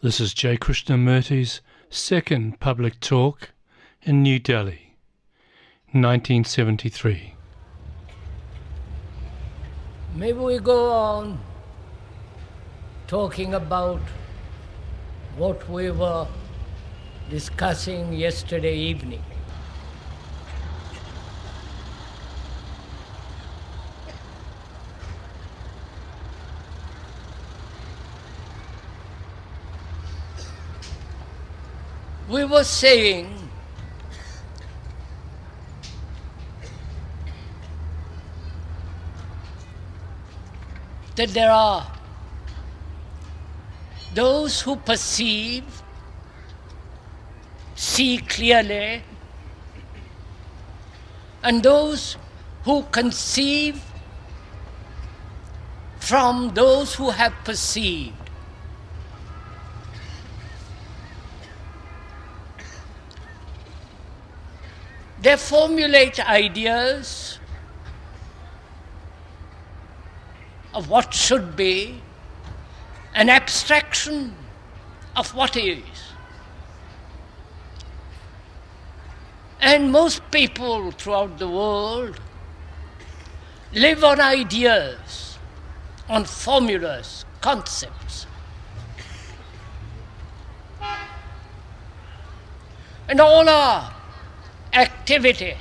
This is J. Krishnamurti's second public talk in New Delhi, 1973. Maybe we go on talking about what we were discussing yesterday evening. We were saying that there are those who perceive, see clearly, and those who conceive from those who have perceived. They formulate ideas of what should be, an abstraction of what is. And most people throughout the world live on ideas, on formulas, concepts. And all our activity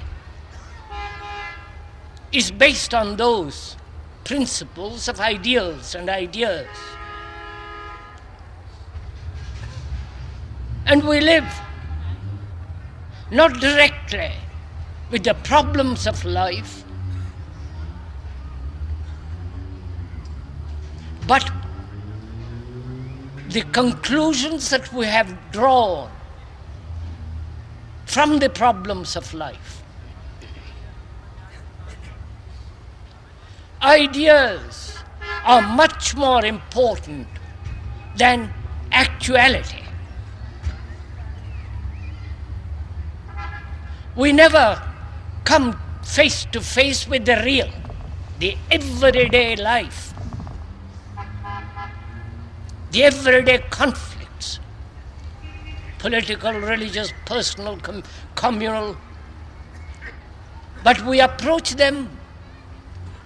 is based on those principles of ideals and ideas. And we live not directly with the problems of life, but the conclusions that we have drawn from the problems of life. Ideas are much more important than actuality. We never come face to face with the real, the everyday life, the everyday conflicts, political, religious, personal, communal. But we approach them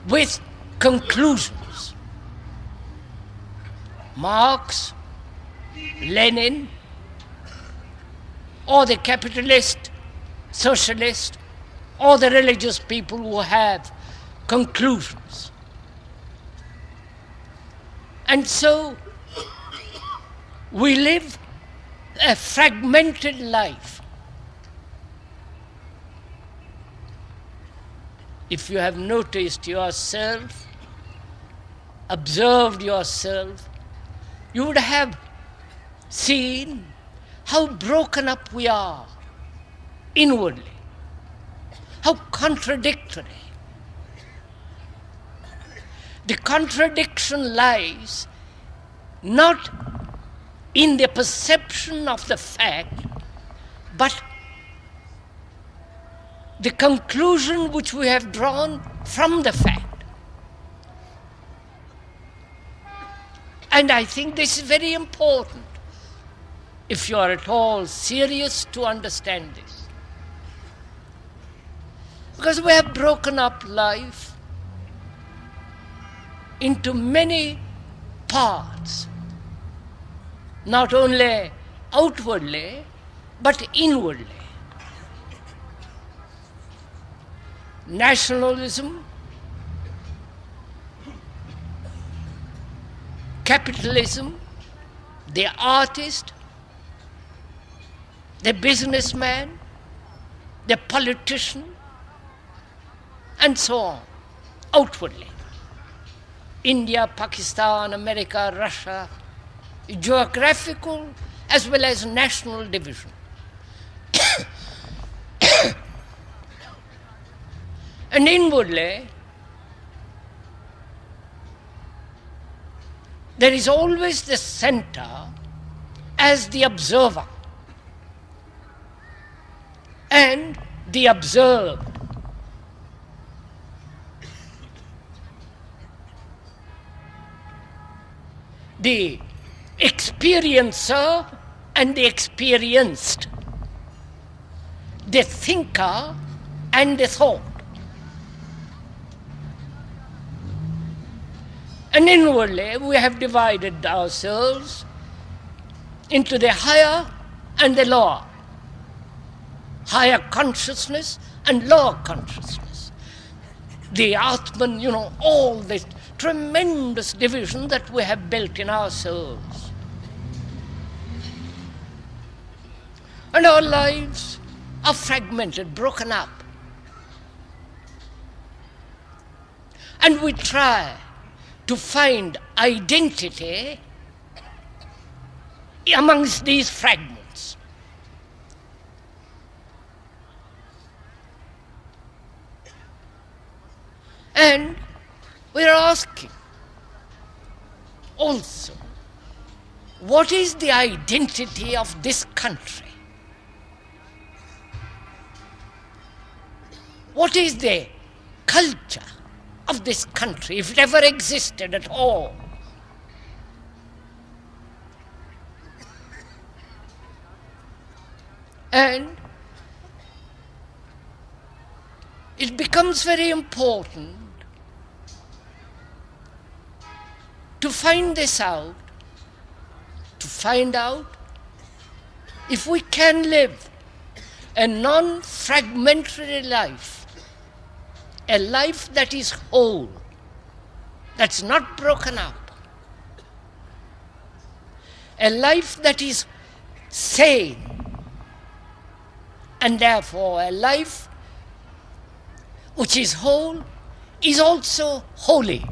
with conclusions. Marx, Lenin, or the capitalist, socialist, or the religious people who have conclusions. And so we live a fragmented life. If you have noticed yourself, observed yourself, you would have seen how broken up we are inwardly, how contradictory. The contradiction lies not in the perception of the fact, but the conclusion which we have drawn from the fact. And I think this is very important if you are at all serious to understand this. Because we have broken up life into many parts, not only outwardly, but inwardly. Nationalism, capitalism, the artist, the businessman, the politician, and so on, outwardly. India, Pakistan, America, Russia, geographical as well as national division. And inwardly, there is always the center as the observer and the observed. The experiencer and the experienced, the thinker and the thought. And inwardly we have divided ourselves into the higher and the lower, higher consciousness and lower consciousness. The Atman, all this tremendous division that we have built in ourselves. And our lives are fragmented, broken up. And we try to find identity amongst these fragments. And we are asking also, what is the identity of this country? What is the culture of this country, if it ever existed at all? And it becomes very important to find this out, to find out if we can live a non-fragmentary life, a life that is whole, that's not broken up, a life that is sane, and therefore a life which is whole is also holy.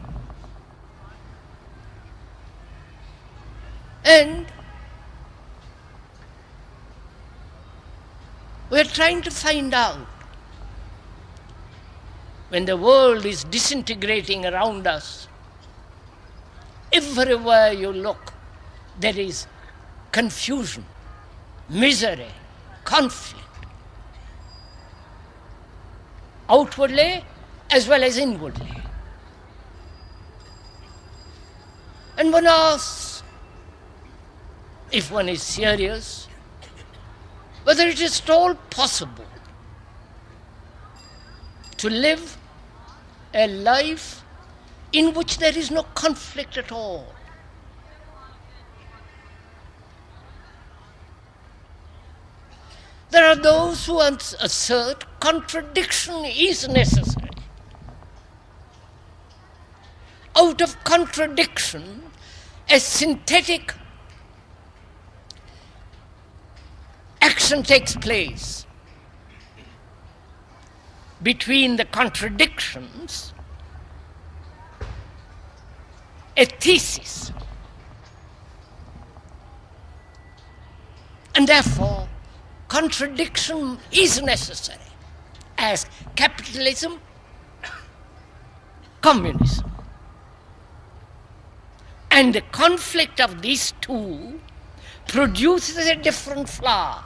And we are trying to find out, when the world is disintegrating around us, everywhere you look, there is confusion, misery, conflict, outwardly as well as inwardly. And one asks, if one is serious, whether it is at all possible to live a life in which there is no conflict at all. There are those who assert contradiction is necessary. Out of contradiction, a synthetic action takes place. Between the contradictions, a thesis. And therefore, contradiction is necessary, as capitalism, communism. And the conflict of these two produces a different flower.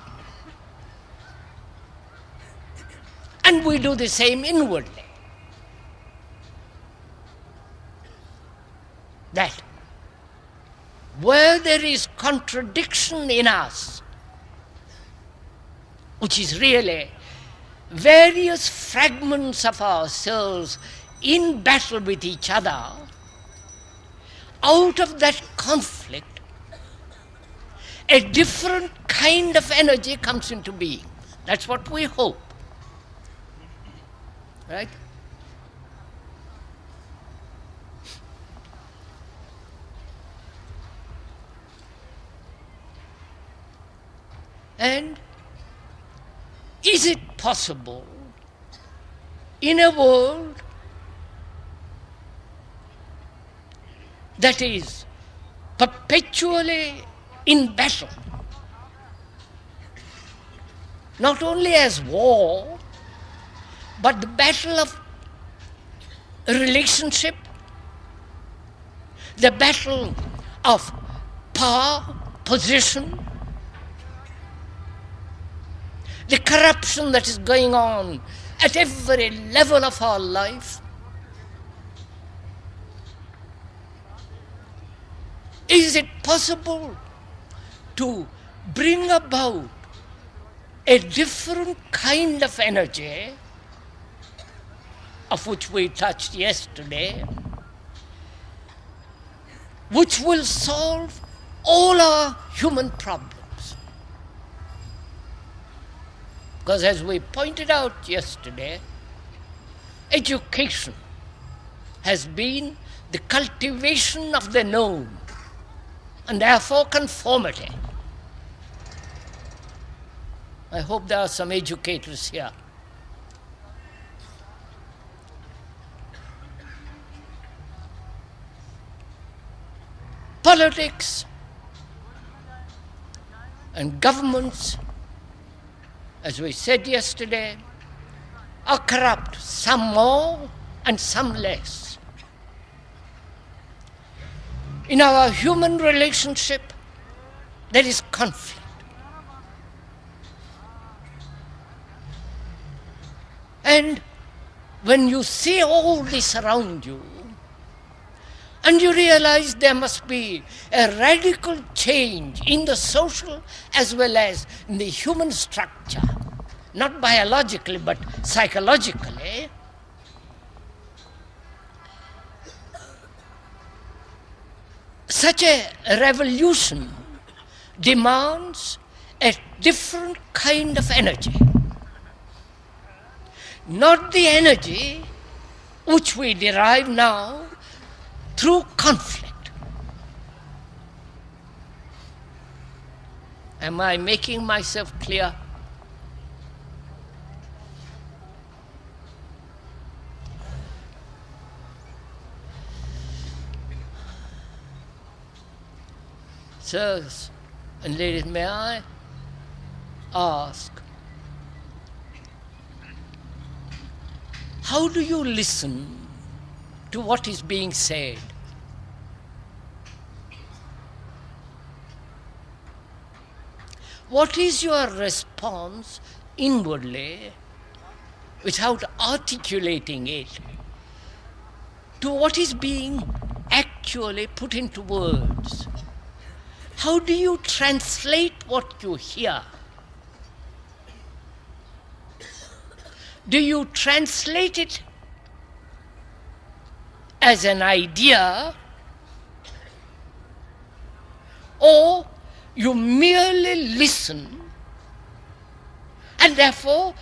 And we do the same inwardly. That where there is contradiction in us, which is really various fragments of ourselves in battle with each other, out of that conflict, a different kind of energy comes into being. That's what we hope. Right? And is it possible in a world that is perpetually in battle, not only as war, but the battle of relationship, the battle of power, position, the corruption that is going on at every level of our life? Is it possible to bring about a different kind of energy, of which we touched yesterday, which will solve all our human problems. Because as we pointed out yesterday, education has been the cultivation of the known, and therefore conformity. I hope there are some educators here. Politics and governments, as we said yesterday, are corrupt, some more and some less. In our human relationship, there is conflict. And when you see all this around you, and you realize there must be a radical change in the social as well as in the human structure, not biologically but psychologically, such a revolution demands a different kind of energy. Not the energy which we derive now through conflict. Am I making myself clear? Sirs and ladies, may I ask, how do you listen to what is being said? What is your response inwardly, without articulating it, to what is being actually put into words? How do you translate what you hear? Do you translate it as an idea, or you merely listen and therefore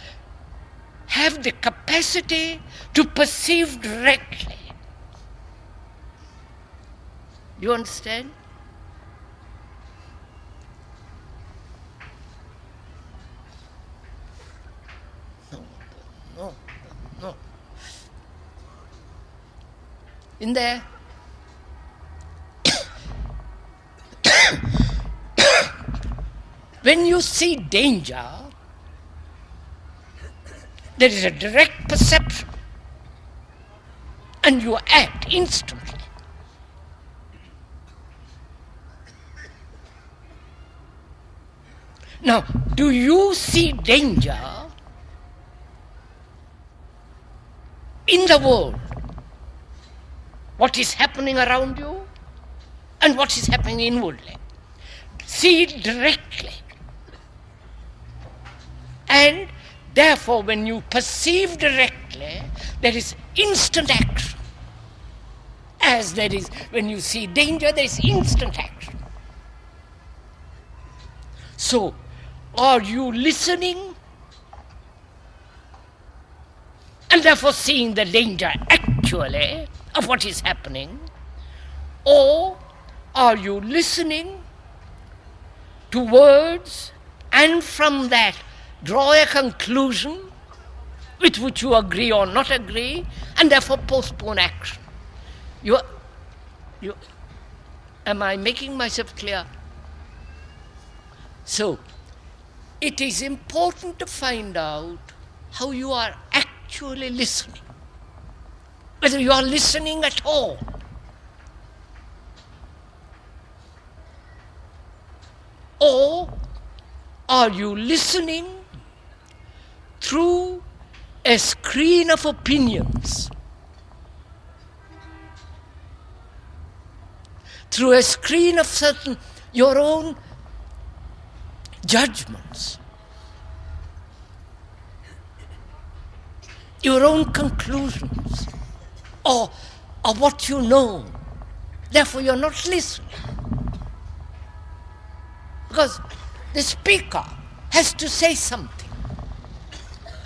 have the capacity to perceive directly? You understand? No. In there, when you see danger, there is a direct perception and you act instantly. Now, do you see danger in the world? What is happening around you and what is happening inwardly? See it directly. And therefore, when you perceive directly, there is instant action. As there is, when you see danger, there is instant action. So, are you listening and therefore seeing the danger actually of what is happening? Or are you listening to words and from that draw a conclusion with which you agree or not agree and therefore postpone action? Am I making myself clear? So, it is important to find out how you are actually listening. Whether you are listening at all. Or are you listening through a screen of opinions? Through a screen of certain, your own judgments, your own conclusions, or what you know. Therefore, you're not listening. Because the speaker has to say something.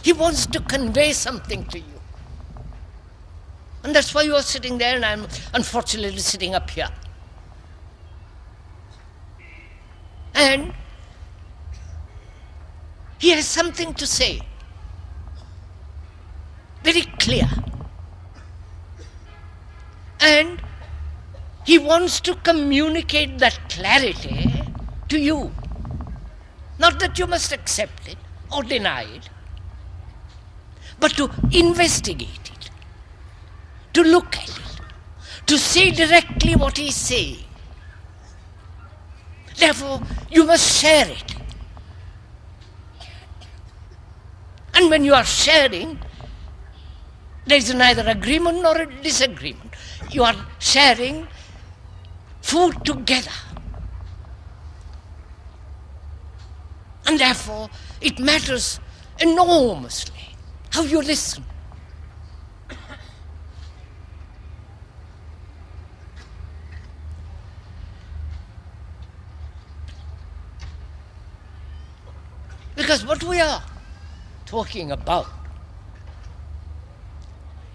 He wants to convey something to you. And that's why you are sitting there and I'm unfortunately sitting up here. And he has something to say. Very clear. And he wants to communicate that clarity to you. Not that you must accept it or deny it, but to investigate it, to look at it, to see directly what he's saying. Therefore, you must share it. And when you are sharing, there is neither agreement nor a disagreement. You are sharing food together. And therefore, it matters enormously how you listen. Because what we are talking about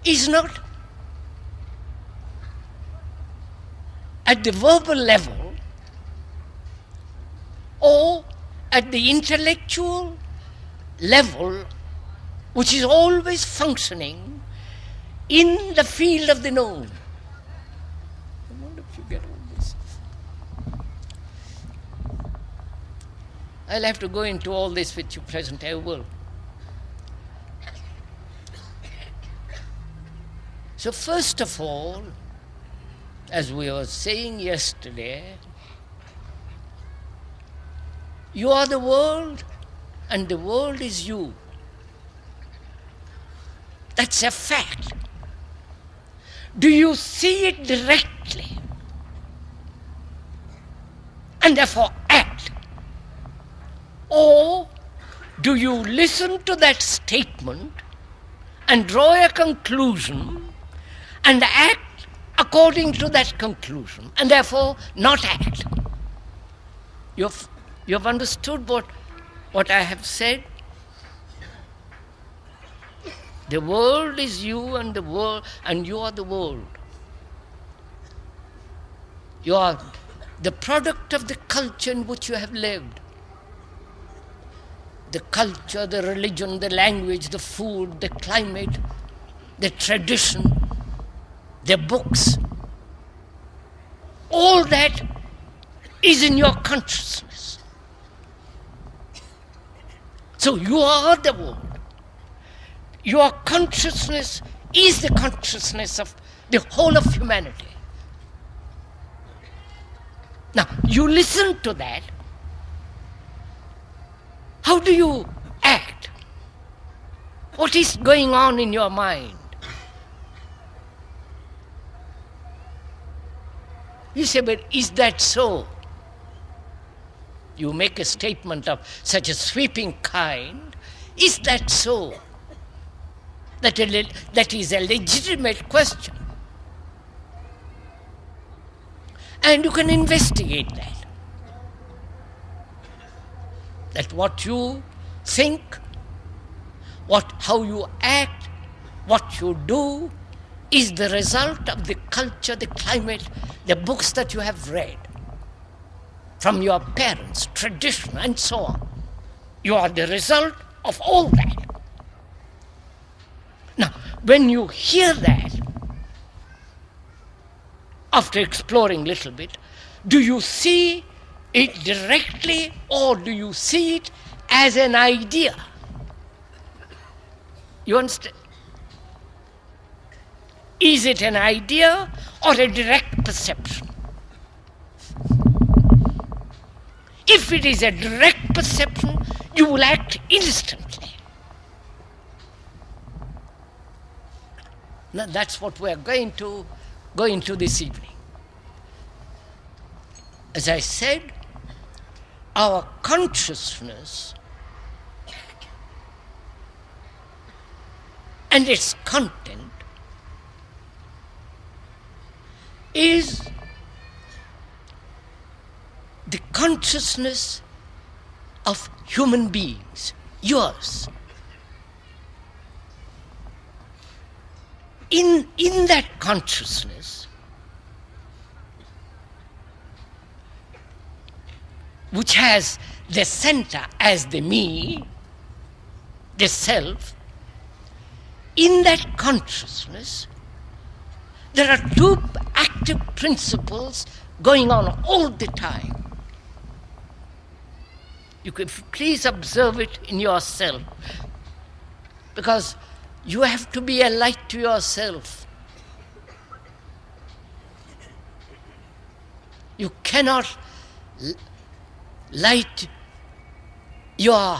is not at the verbal level or at the intellectual level, which is always functioning in the field of the known. I wonder if you get all this. I'll have to go into all this with you present, I will. So first of all, as we were saying yesterday, you are the world and the world is you. That's a fact. Do you see it directly and therefore act? Or do you listen to that statement and draw a conclusion and act according to that conclusion and therefore not act? You've understood what I have said? The world is you and the world, and you are the world. You are the product of the culture in which you have lived. The culture, the religion, the language, the food, the climate, the tradition, the books. All that is in your consciousness. So you are the world. Your consciousness is the consciousness of the whole of humanity. Now, you listen to that. How do you act? What is going on in your mind? You say, but is that so? You make a statement of such a sweeping kind. Is that so? That is a legitimate question. And you can investigate that. That what you think, how you act, what you do, is the result of the culture, the climate, the books that you have read from your parents, tradition, and so on. You are the result of all that. Now, when you hear that, after exploring a little bit, do you see it directly or do you see it as an idea? You understand? Is it an idea or a direct perception? If it is a direct perception, you will act instantly. Now that's what we are going to go into this evening. As I said, our consciousness and its content is the consciousness of human beings, yours. In that consciousness, which has the center as the me, the self, in that consciousness, there are two active principles going on all the time. You could please observe it in yourself, because you have to be a light to yourself. You cannot light your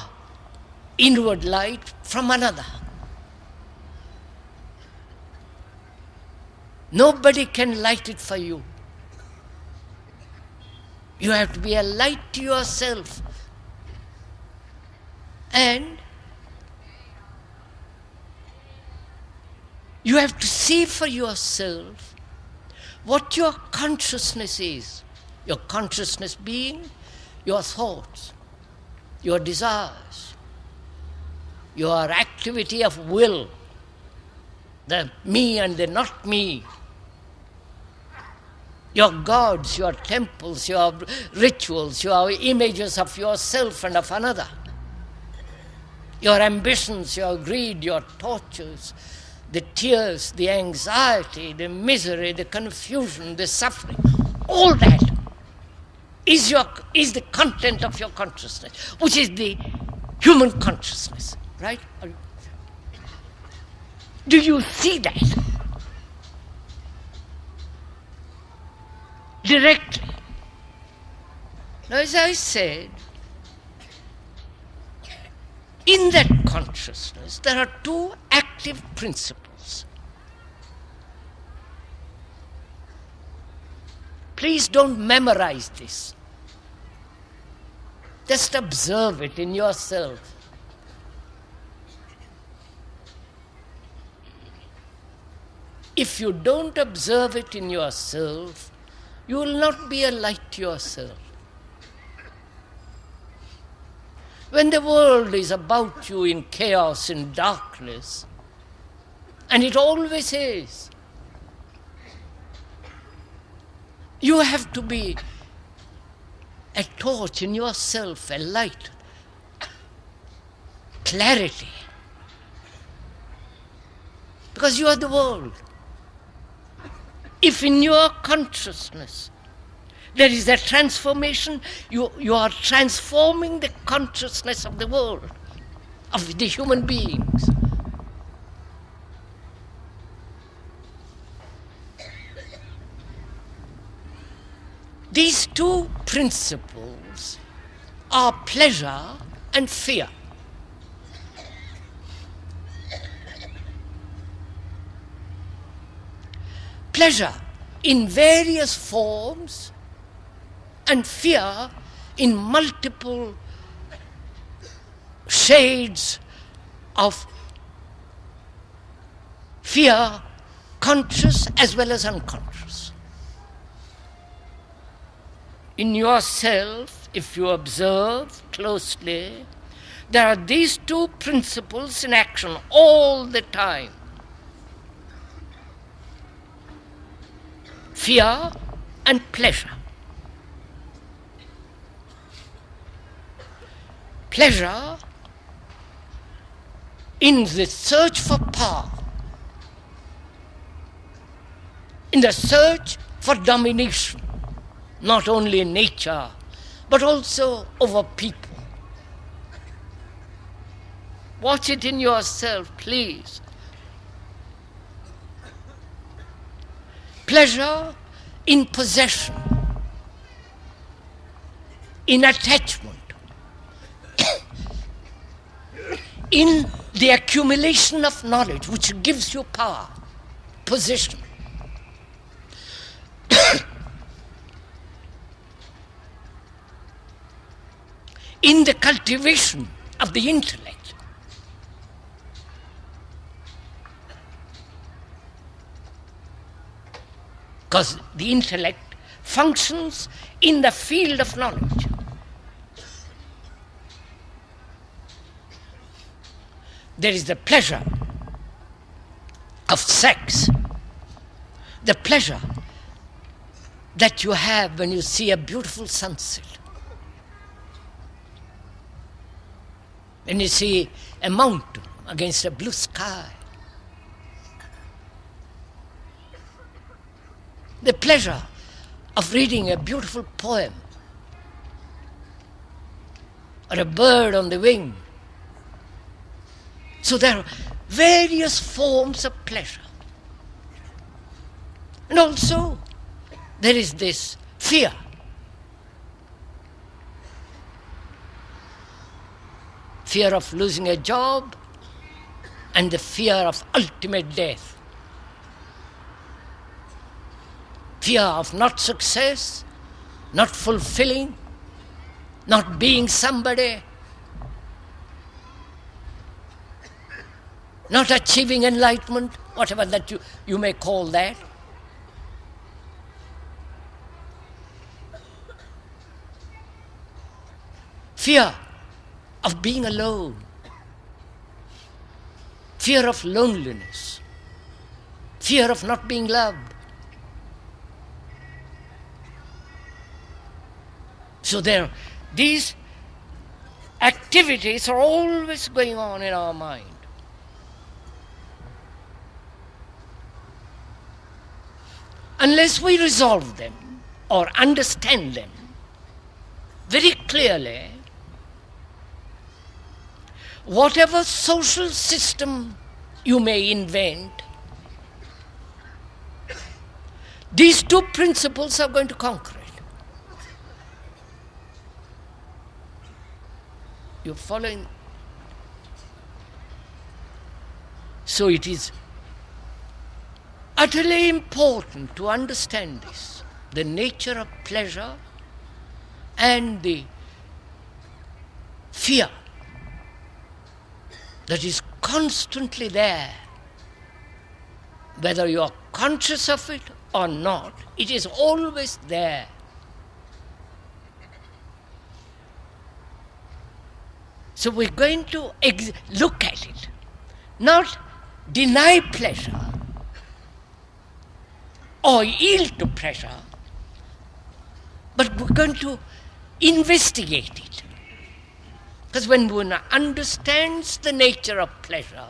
inward light from another. Nobody can light it for you. You have to be a light to yourself. And you have to see for yourself what your consciousness is. Your consciousness being your thoughts, your desires, your activity of will, the me and the not me, your gods, your temples, your rituals, your images of yourself and of another, your ambitions, your greed, your tortures, the tears, the anxiety, the misery, the confusion, the suffering, all that is the content of your consciousness, which is the human consciousness, right? Do you see that? Directly. Now, as I said, in that consciousness, there are two active principles. Please don't memorize this. Just observe it in yourself. If you don't observe it in yourself, you will not be a light to yourself. When the world is about you in chaos, in darkness, and it always is, you have to be a torch in yourself, a light, clarity, because you are the world. If in your consciousness there is a transformation, you are transforming the consciousness of the world, of the human beings. These two principles are pleasure and fear. Pleasure in various forms and fear in multiple shades of fear, conscious as well as unconscious. In yourself, if you observe closely, there are these two principles in action all the time. Fear and pleasure. Pleasure in the search for power, in the search for domination, not only in nature, but also over people. Watch it in yourself, please. Pleasure in possession, in attachment, in the accumulation of knowledge which gives you power, position. in the cultivation of the intellect. Because the intellect functions in the field of knowledge. There is the pleasure of sex, the pleasure that you have when you see a beautiful sunset, when you see a mountain against a blue sky, the pleasure of reading a beautiful poem or a bird on the wing. So there are various forms of pleasure. And also there is this fear. Fear of losing a job and the fear of ultimate death. Fear of not success, not fulfilling, not being somebody, not achieving enlightenment, whatever that you may call that. Fear of being alone, fear of loneliness, fear of not being loved. So these activities are always going on in our mind. Unless we resolve them or understand them very clearly, whatever social system you may invent, these two principles are going to conquer it. You're following? So it is utterly important to understand this, the nature of pleasure and the fear that is constantly there. Whether you are conscious of it or not, it is always there. So we're going to look at it, not deny pleasure or yield to pleasure, but we're going to investigate it. Because when one understands the nature of pleasure,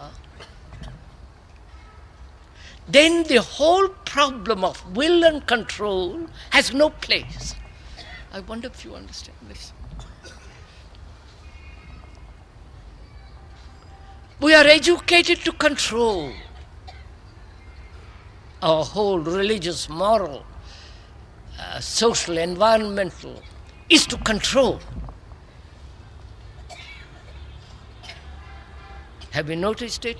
then the whole problem of will and control has no place. I wonder if you understand this. We are educated to control. Our whole religious, moral, social, environmental is to control. Have you noticed it?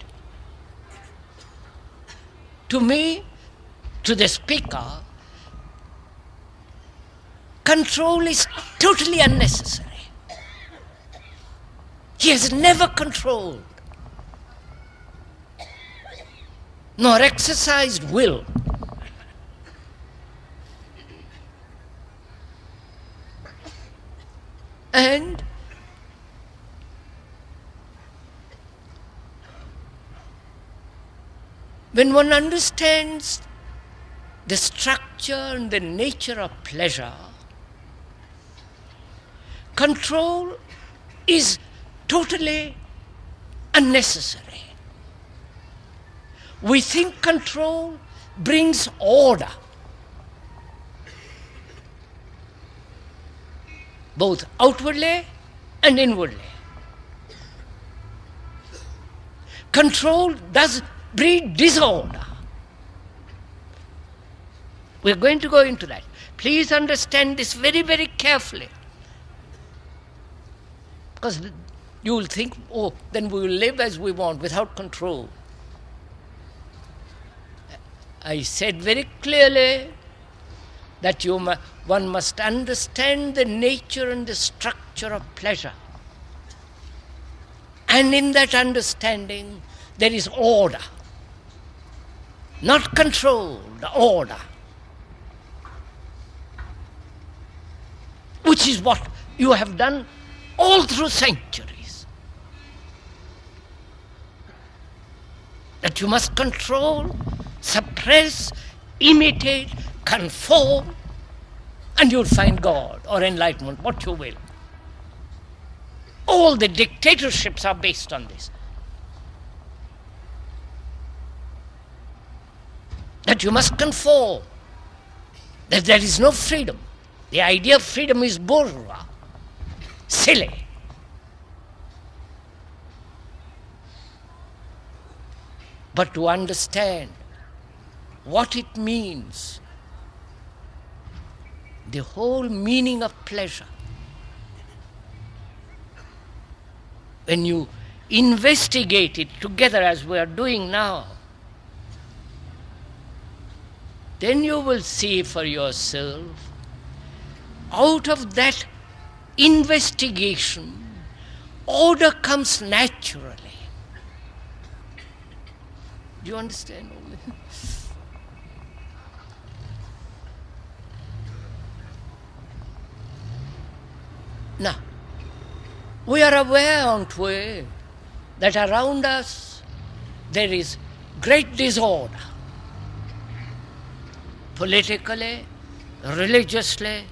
To me, to the speaker, control is totally unnecessary. He has never controlled nor exercised will. And when one understands the structure and the nature of pleasure, control is totally unnecessary. We think control brings order, both outwardly and inwardly. Control does breed disorder. We're going to go into that. Please understand this very, very carefully. Because you will think, oh, then we will live as we want without control. I said very clearly that one must understand the nature and the structure of pleasure. And in that understanding, there is order. Not control, the order. Which is what you have done all through centuries. That you must control, suppress, imitate, conform, and you'll find God or enlightenment, what you will. All the dictatorships are based on this. That you must conform, that there is no freedom. The idea of freedom is bourgeois, silly. But to understand what it means, the whole meaning of pleasure, when you investigate it together as we are doing now, then you will see for yourself, out of that investigation, order comes naturally. Do you understand all this? Now, we are aware, aren't we, that around us there is great disorder. Politically, religiously,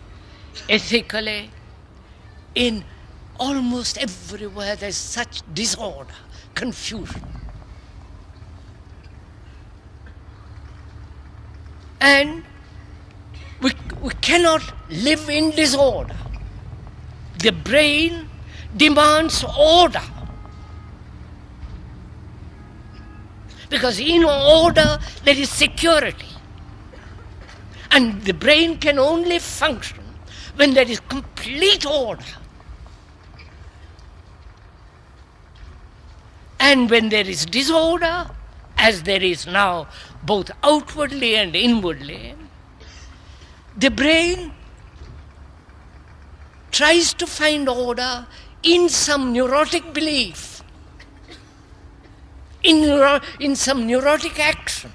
ethically, in almost everywhere there's such disorder, confusion. And we cannot live in disorder. The brain demands order. Because in order there is security. And the brain can only function when there is complete order. And when there is disorder, as there is now, both outwardly and inwardly, the brain tries to find order in some neurotic belief, in some neurotic action.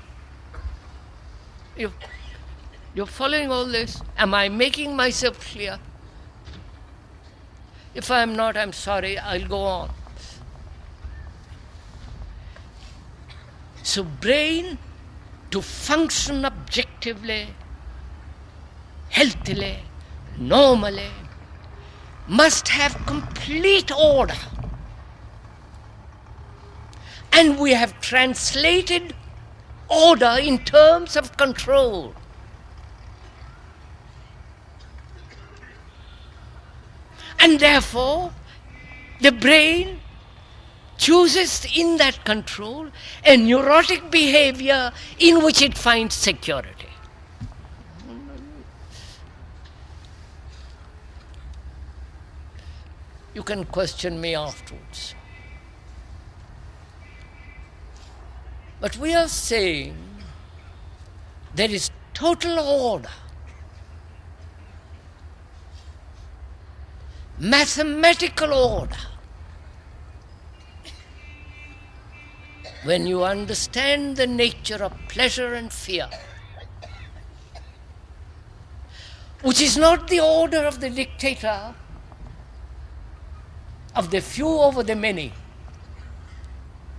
You're following all this? Am I making myself clear? If I'm not, I'm sorry, I'll go on. So brain, to function objectively, healthily, normally, must have complete order. And we have translated order in terms of control. And therefore, the brain chooses in that control a neurotic behavior in which it finds security. You can question me afterwards. But we are saying there is total order, mathematical order. When you understand the nature of pleasure and fear, which is not the order of the dictator, of the few over the many,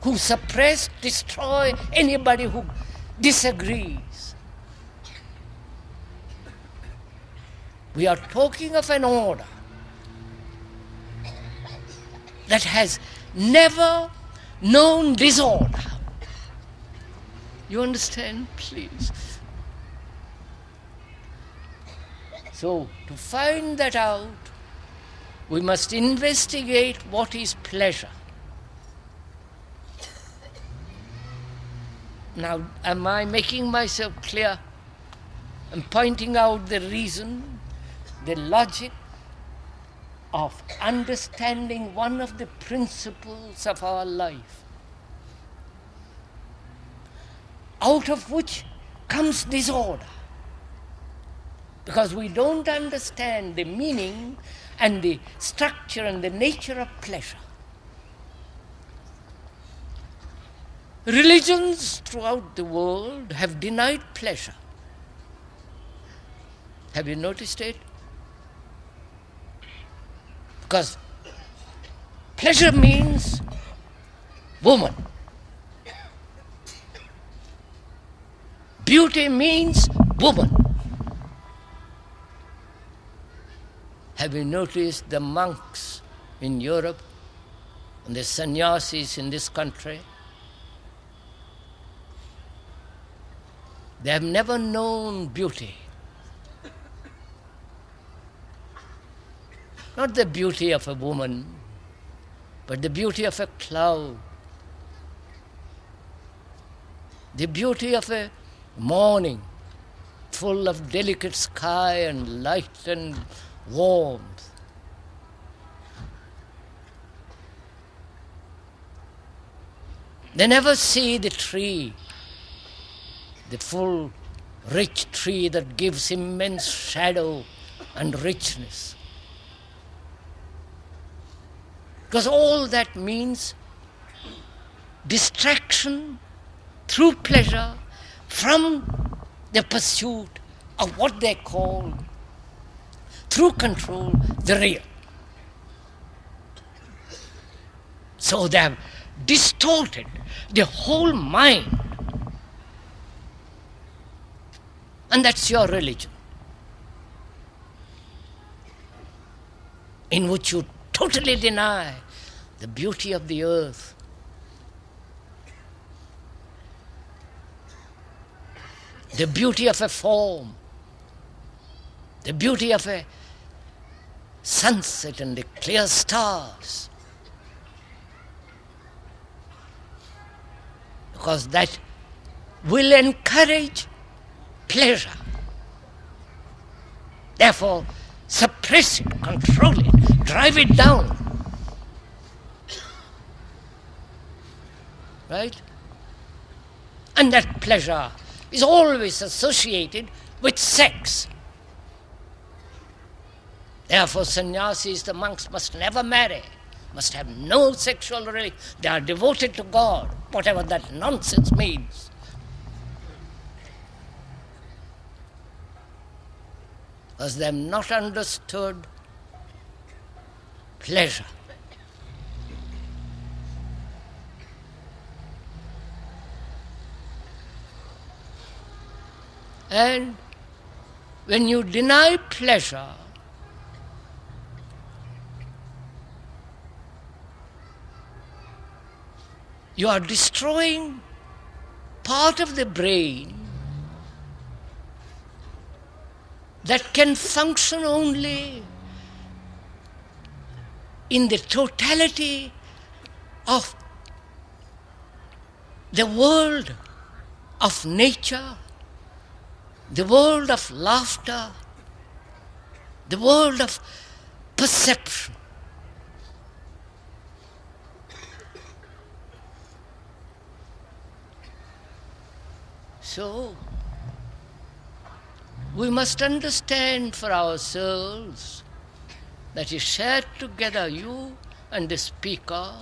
who suppress, destroy anybody who disagrees. We are talking of an order that has never known disorder. You understand, please? So, to find that out, we must investigate what is pleasure. Now, am I making myself clear? I'm pointing out the reason, the logic of understanding one of the principles of our life, out of which comes disorder. because we don't understand the meaning and the structure and the nature of pleasure. Religions throughout the world have denied pleasure. Have you noticed it? Because pleasure means woman. Beauty means woman. Have you noticed the monks in Europe and the sannyasis in this country? They have never known beauty. Not the beauty of a woman, but the beauty of a cloud, the beauty of a morning full of delicate sky and light and warmth. They never see the tree, the full, rich tree that gives immense shadow and richness. Because all that means distraction through pleasure from the pursuit of what they call, through control, the real. So they have distorted the whole mind. And that's your religion, in which you totally deny the beauty of the earth, the beauty of a form, the beauty of a sunset and the clear stars. Because that will encourage pleasure. Therefore, suppress it, control it, drive it down. Right? And that pleasure is always associated with sex. Therefore, sannyasis, the monks, must never marry, must have no sexual relations. They are devoted to God, whatever that nonsense means. Because they have not understood pleasure. And when you deny pleasure, you are destroying part of the brain that can function only in the totality of the world of nature, the world of laughter, the world of perception. So, we must understand for ourselves that is shared together, you and the speaker,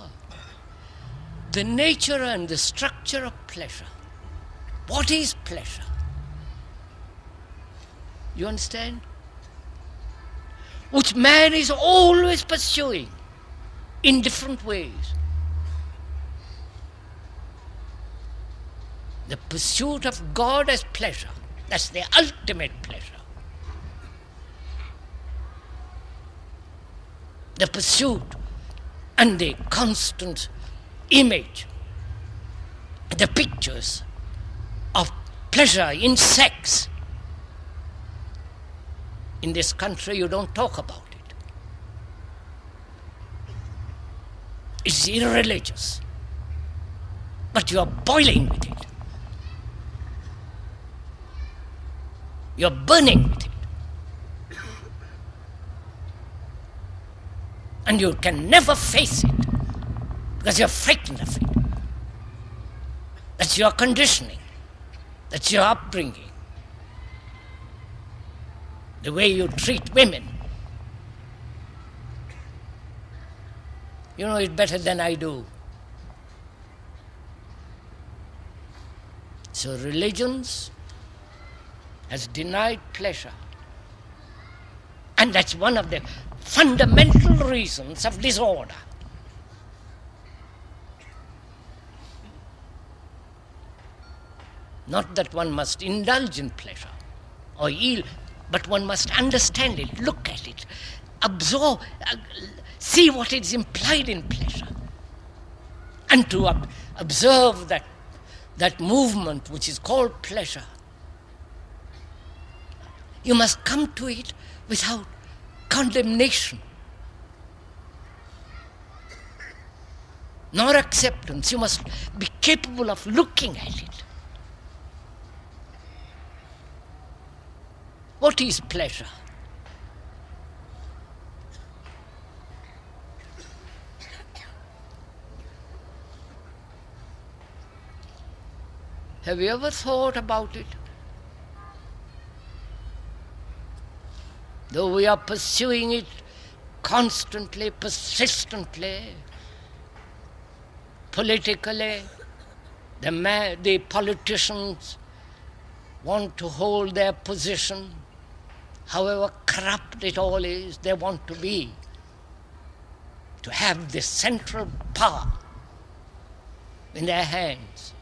the nature and the structure of pleasure. What is pleasure? You understand? Which man is always pursuing in different ways. The pursuit of God as pleasure, that's the ultimate pleasure. The pursuit and the constant image, the pictures of pleasure in sex. In this country, you don't talk about it. It's irreligious. But you are boiling with it. You're burning with it. And you can never face it because you're frightened of it. That's your conditioning. That's your upbringing. the way you treat women. You know it better than I do. So religions has denied pleasure. And that's one of the fundamental reasons of disorder. Not that one must indulge in pleasure or yield, but one must understand it, look at it, absorb, see what is implied in pleasure. And to observe that movement which is called pleasure, you must come to it without condemnation nor acceptance. You must be capable of looking at it. What is pleasure? Have you ever thought about it? Though we are pursuing it constantly, persistently, politically, the politicians want to hold their position, however corrupt it all is, they want to have this central power in their hands.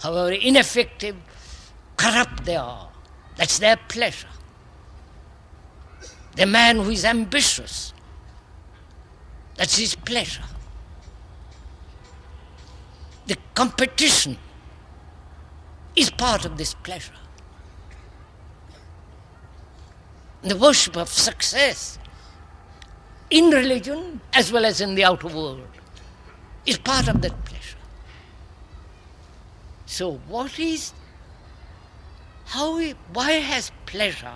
However ineffective, corrupt they are, that's their pleasure. The man who is ambitious, that's his pleasure. The competition is part of this pleasure. The worship of success in religion as well as in the outer world is part of that pleasure. So why has pleasure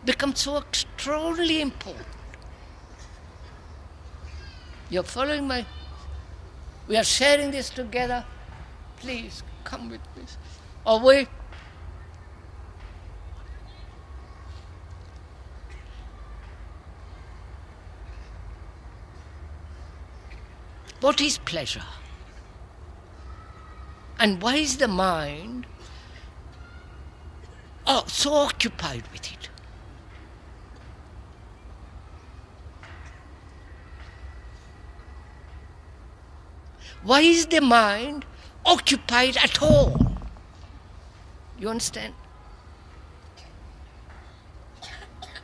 become so extraordinarily important? You're following we are sharing this together. Please come with me. Or wait. What is pleasure? And why is the mind so occupied with it? Why is the mind occupied at all? You understand?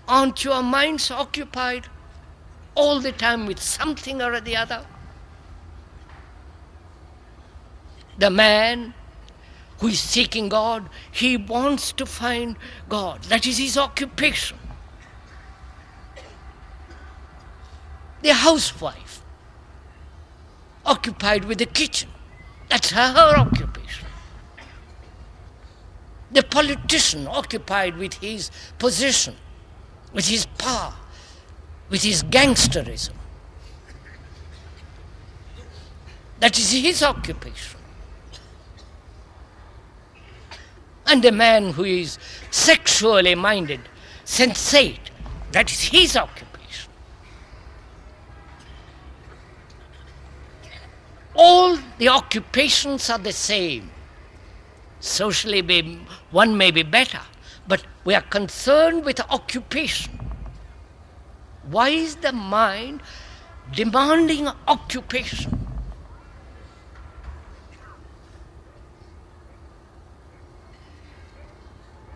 Aren't your minds occupied all the time with something or the other? The man who is seeking God, he wants to find God. That is his occupation. The housewife, occupied with the kitchen, that's her occupation. The politician, occupied with his position, with his power, with his gangsterism, that is his occupation. And the man who is sexually minded, sensate, that is his occupation. All the occupations are the same. Socially, one may be better, but we are concerned with occupation. Why is the mind demanding occupation?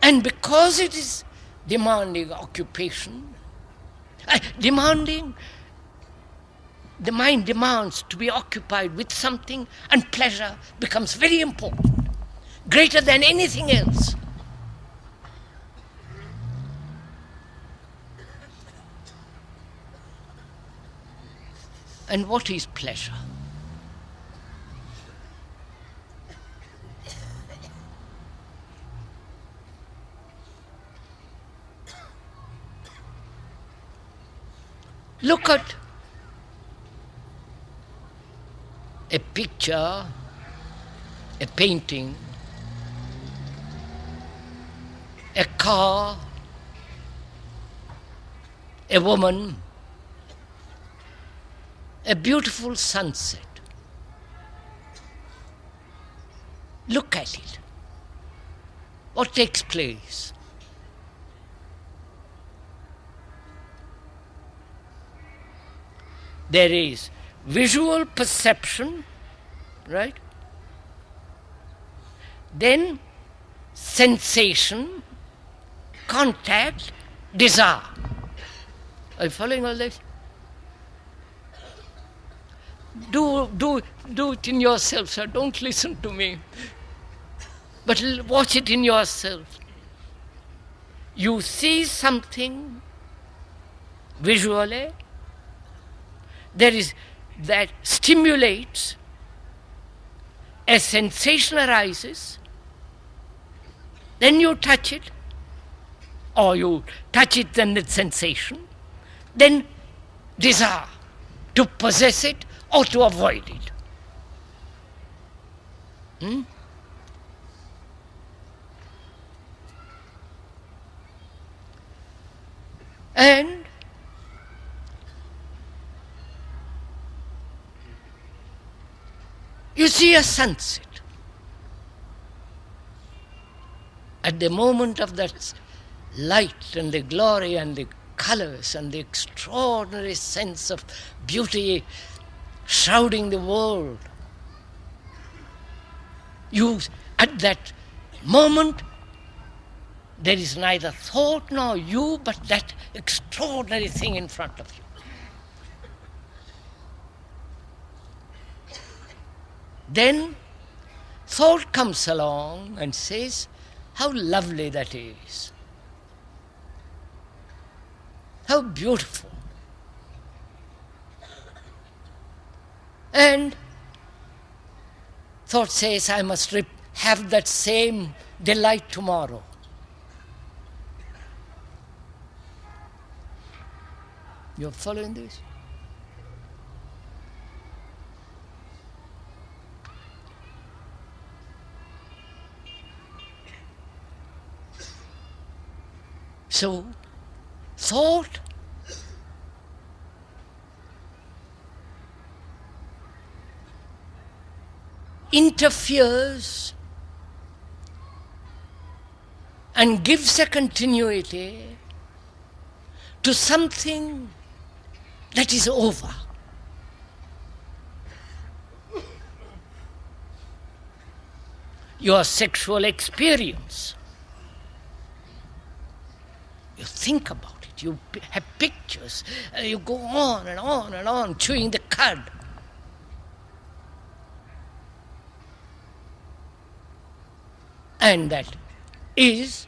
And because it is demanding occupation, the mind demands to be occupied with something, and pleasure becomes very important, greater than anything else. And what is pleasure? Look at a picture, a painting, a car, a woman, a beautiful sunset. Look at it. What takes place? There is visual perception, right? Then sensation, contact, desire. Are you following all this? Do it in yourself, sir. Don't listen to me. But watch it in yourself. You see something visually, there is that stimulates, a sensation arises, then you touch it, or you touch it, then the sensation, then desire to possess it or to avoid it. And you see a sunset. At the moment of that light and the glory and the colors and the extraordinary sense of beauty shrouding the world, at that moment, there is neither thought nor you, but that extraordinary thing in front of you. Then thought comes along and says, how lovely that is. How beautiful. And thought says, I must have that same delight tomorrow. You're following this? So, thought interferes and gives a continuity to something that is over. Your sexual experience. You think about it, you have pictures, you go on and on and on, chewing the cud. And that is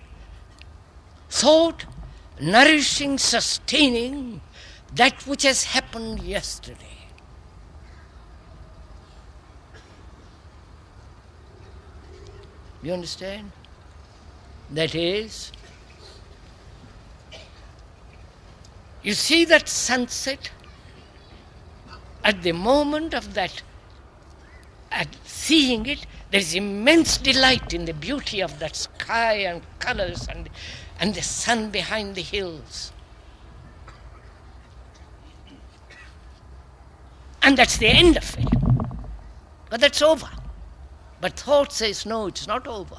thought nourishing, sustaining that which has happened yesterday. You understand? That is, you see that sunset, at the moment of that, at seeing it, there is immense delight in the beauty of that sky and colors and the sun behind the hills. And that's the end of it. But that's over. But thought says, no, it's not over.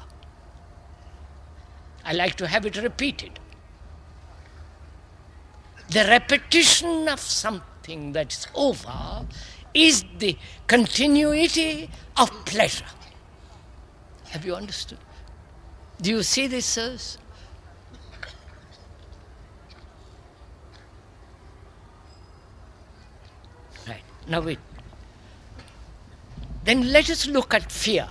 I like to have it repeated. The repetition of something that's over is the continuity of pleasure. Have you understood? Do you see this, sirs? Right. Now wait. Then let us look at fear.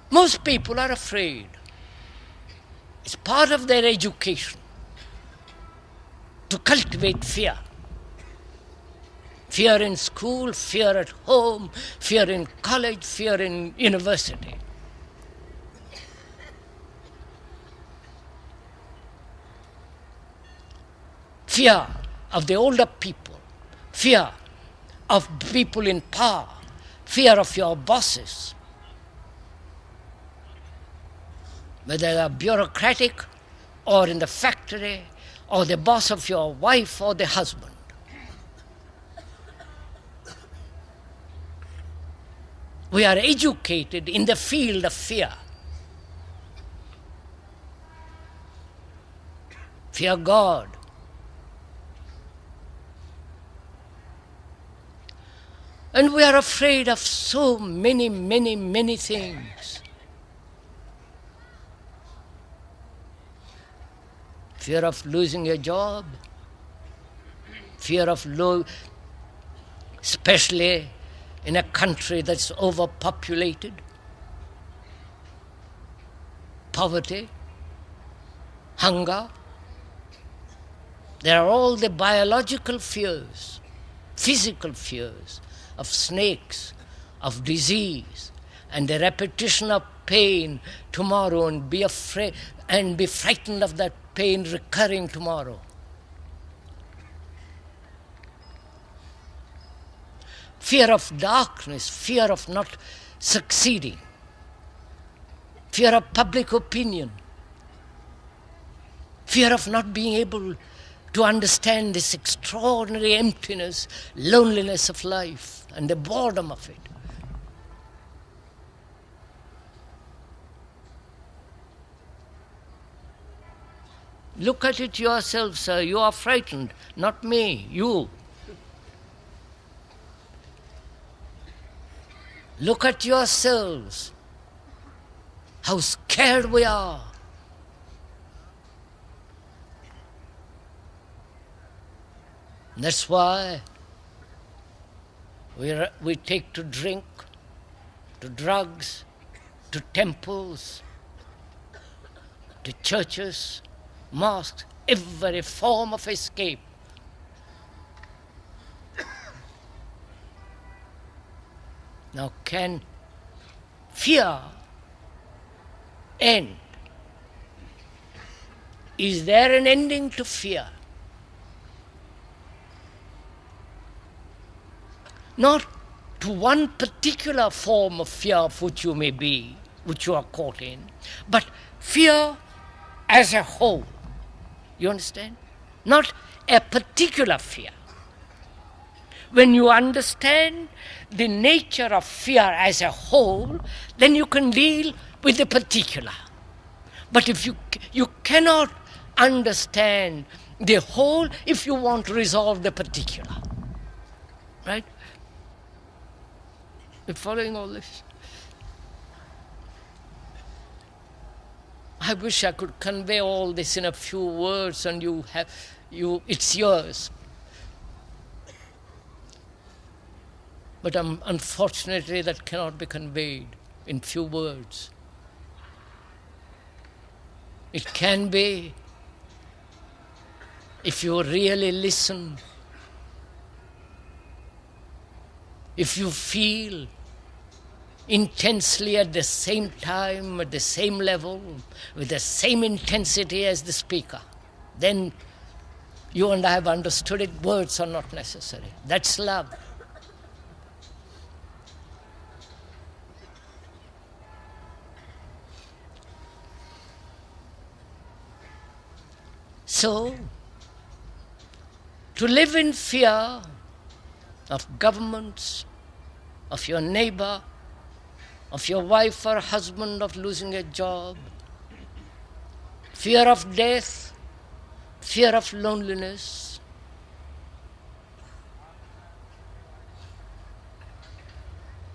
Most people are afraid. It's part of their education to cultivate fear. Fear in school, fear at home, fear in college, fear in university. Fear of the older people, fear of people in power, fear of your bosses. whether they are bureaucratic or in the factory or the boss of your wife or the husband. We are educated in the field of fear. Fear God. And we are afraid of so many, many, many things. Fear of losing your job, fear of especially in a country that's overpopulated, poverty, hunger. There are all the biological fears, physical fears of snakes, of disease, and the repetition of pain tomorrow, and be afraid and be frightened of that pain recurring tomorrow. Fear of darkness, fear of not succeeding, fear of public opinion, fear of not being able to understand this extraordinary emptiness, loneliness of life, and the boredom of it. Look at it yourself, sir. You are frightened, not me, you. Look at yourselves, how scared we are. That's why we take to drink, to drugs, to temples, to churches, mosques, every form of escape. Now, can fear end? Is there an ending to fear? Not to one particular form of fear of which you may be, which you are caught in, but fear as a whole. You understand? Not a particular fear. When you understand the nature of fear as a whole, then you can deal with the particular. But if you cannot understand the whole if you want to resolve the particular. Right? You following all this? I wish I could convey all this in a few words, and it's yours. But unfortunately that cannot be conveyed in few words. It can be if you really listen, if you feel intensely at the same time, at the same level, with the same intensity as the speaker, then you and I have understood it. Words are not necessary. That's love. So, to live in fear of governments, of your neighbor, of your wife or husband, of losing a job, fear of death, fear of loneliness,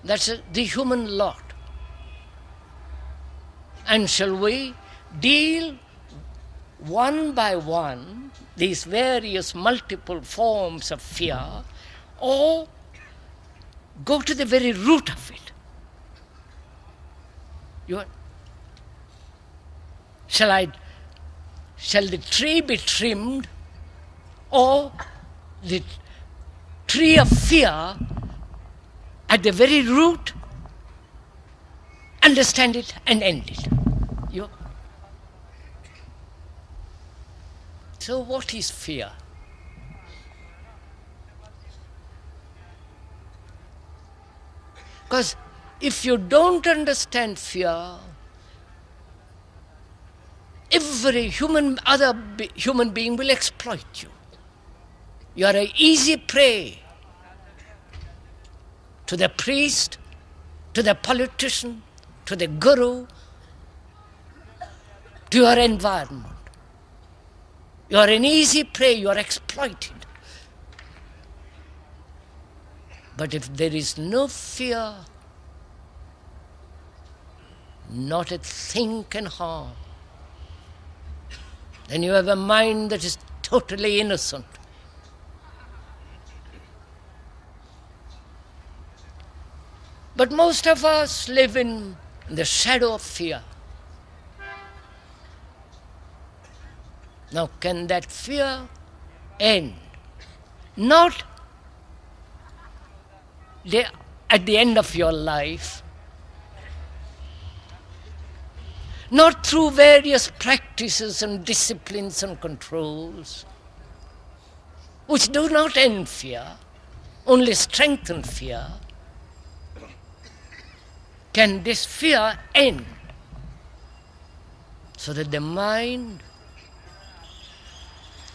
that's the human lot. And shall we deal one by one these various multiple forms of fear, or go to the very root of it? Shall the tree be trimmed, or the tree of fear at the very root, understand it and end it? So what is fear? Because if you don't understand fear, every human being will exploit you. You are an easy prey to the priest, to the politician, to the guru, to your environment. You are an easy prey, you are exploited. But if there is no fear, not a thing can harm. Then you have a mind that is totally innocent. But most of us live in the shadow of fear. Now, can that fear end? Not at the end of your life, not through various practices and disciplines and controls, which do not end fear, only strengthen fear. Can this fear end so that the mind,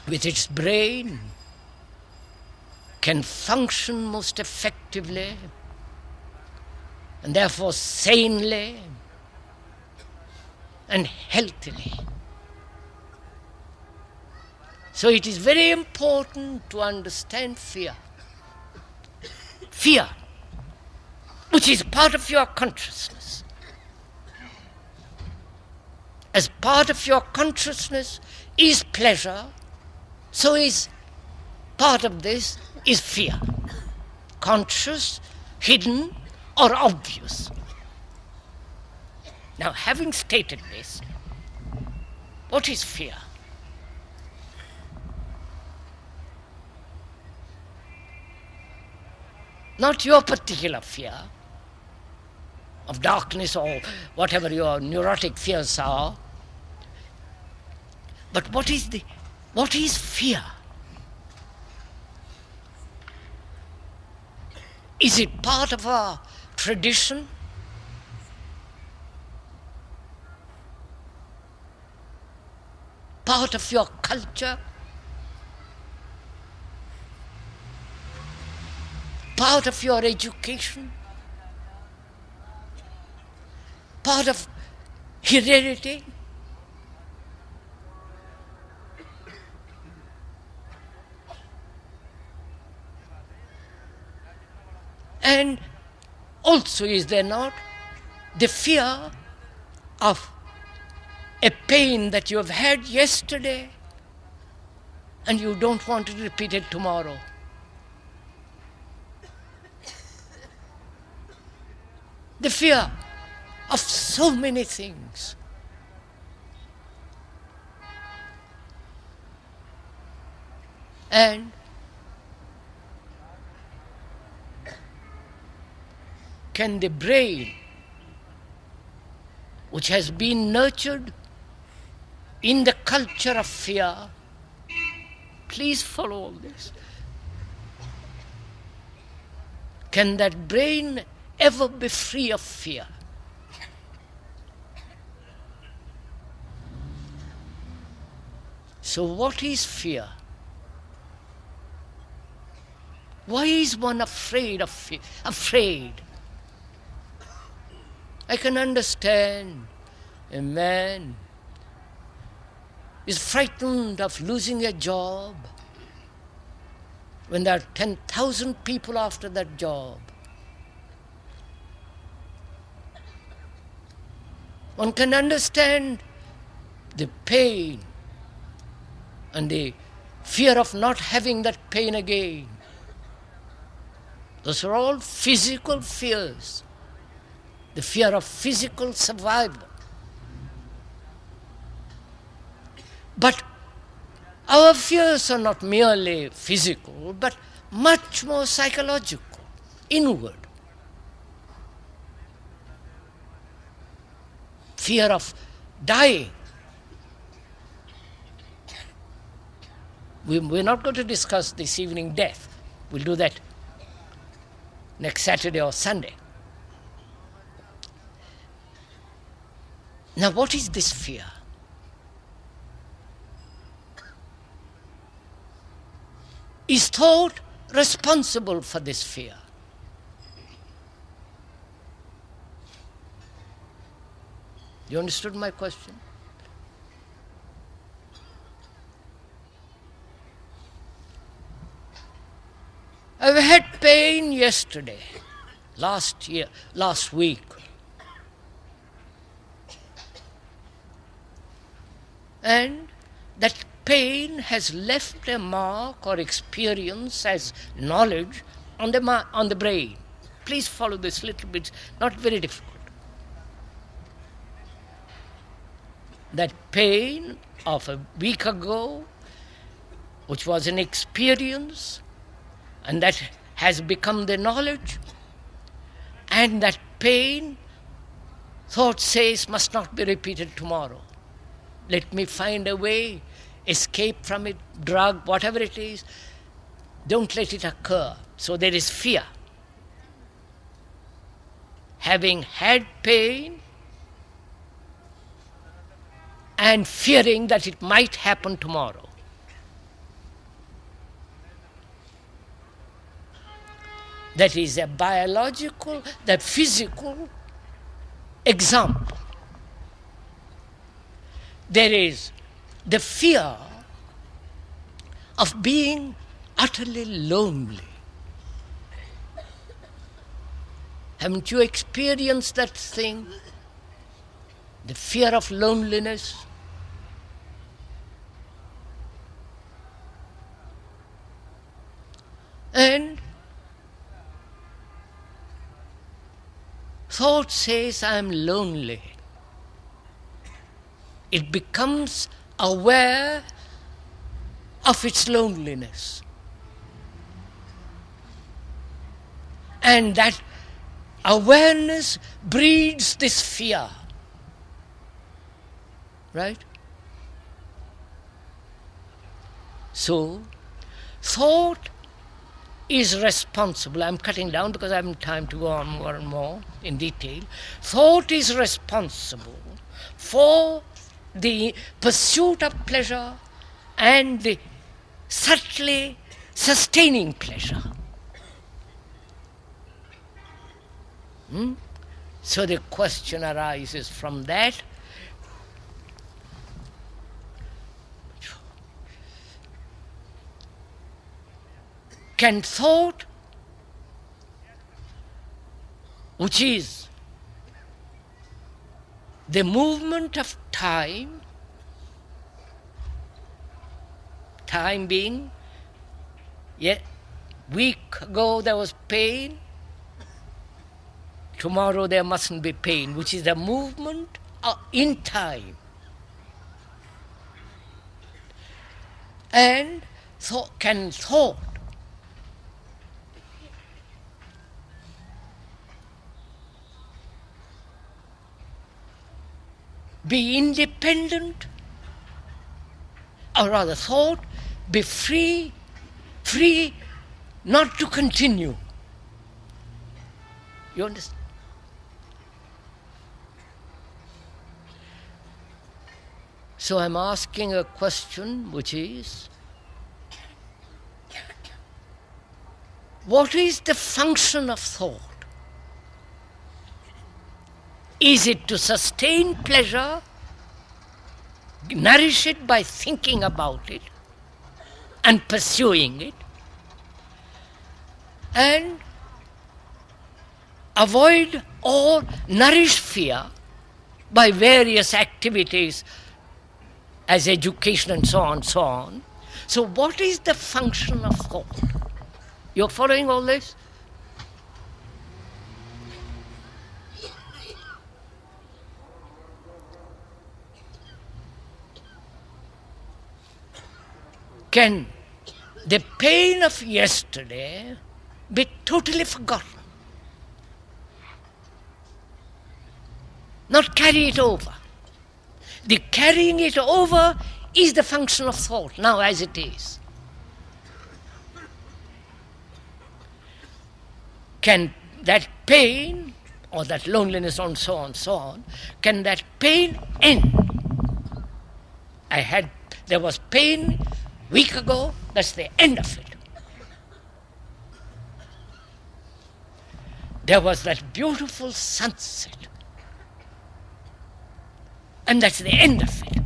with its brain, can function most effectively and therefore sanely and healthily? So it is very important to understand fear. Fear, which is part of your consciousness. As part of your consciousness is pleasure, so is part of this is fear. Conscious, hidden, or obvious. Now, having stated this, what is fear? Not your particular fear of darkness or whatever your neurotic fears are, but what is fear? Is it part of our tradition? Part of your culture? Part of your education? Part of heredity? And also, is there not the fear of a pain that you have had yesterday and you don't want to repeat it tomorrow? The fear of so many things. And can the brain, which has been nurtured in the culture of fear, please follow all this, can that brain ever be free of fear? So what is fear? Why is one afraid of fear? Afraid. I can understand a man is frightened of losing a job when there are 10,000 people after that job. One can understand the pain and the fear of not having that pain again. Those are all physical fears. The fear of physical survival. But our fears are not merely physical, but much more psychological, inward. Fear of dying. We're not going to discuss this evening death. We'll do that next Saturday or Sunday. Now, what is this fear? Is thought responsible for this fear? You understood my question? I've had pain yesterday, last week. And that pain has left a mark or experience as knowledge on the brain. Please follow this little bit, not very difficult. That pain of a week ago, which was an experience, and that has become the knowledge, and that pain, thought says, must not be repeated tomorrow. Let me find a way, escape from it, drug, whatever it is. Don't let it occur. So there is fear. Having had pain and fearing that it might happen tomorrow. That is a biological, the physical example. There is the fear of being utterly lonely. Haven't you experienced that thing? The fear of loneliness? And thought says, I am lonely. It becomes aware of its loneliness. And that awareness breeds this fear. Right? So, thought is responsible. I'm cutting down because I haven't time to go on more and more in detail. Thought is responsible for the pursuit of pleasure and the subtly sustaining pleasure. So the question arises from that. Can thought, which is the movement of time being, week ago there was pain, tomorrow there mustn't be pain, which is the movement in time. And can thought be independent, or rather thought be free not to continue? You understand? So I'm asking a question which is, what is the function of thought? Is it to sustain pleasure, nourish it by thinking about it and pursuing it, and avoid or nourish fear by various activities as education and so on, so on? So what is the function of thought? You're following all this? Can the pain of yesterday be totally forgotten? Not carry it over. The carrying it over is the function of thought, now as it is. Can that pain, or that loneliness and so on, can that pain end? There was pain week ago, that's the end of it. there was that beautiful sunset. And that's the end of it.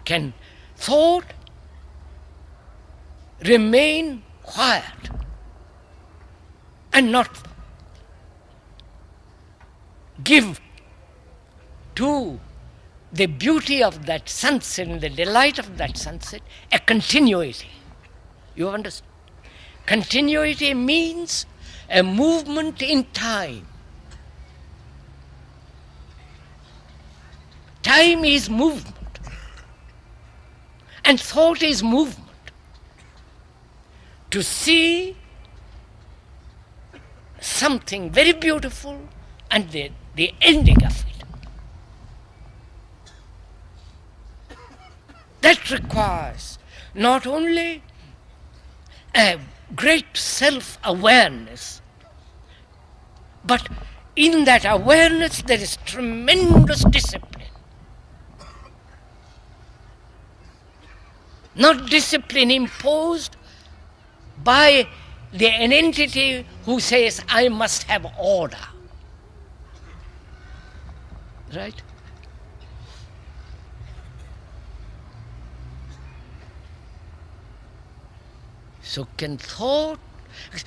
Can thought remain quiet and not give to the beauty of that sunset and the delight of that sunset a continuity? You understand? Continuity means a movement in time. Time is movement. And thought is movement. To see something very beautiful and the ending of it. That requires not only a great self-awareness, but in that awareness there is tremendous discipline. Not discipline imposed by an entity who says, I must have order. Right?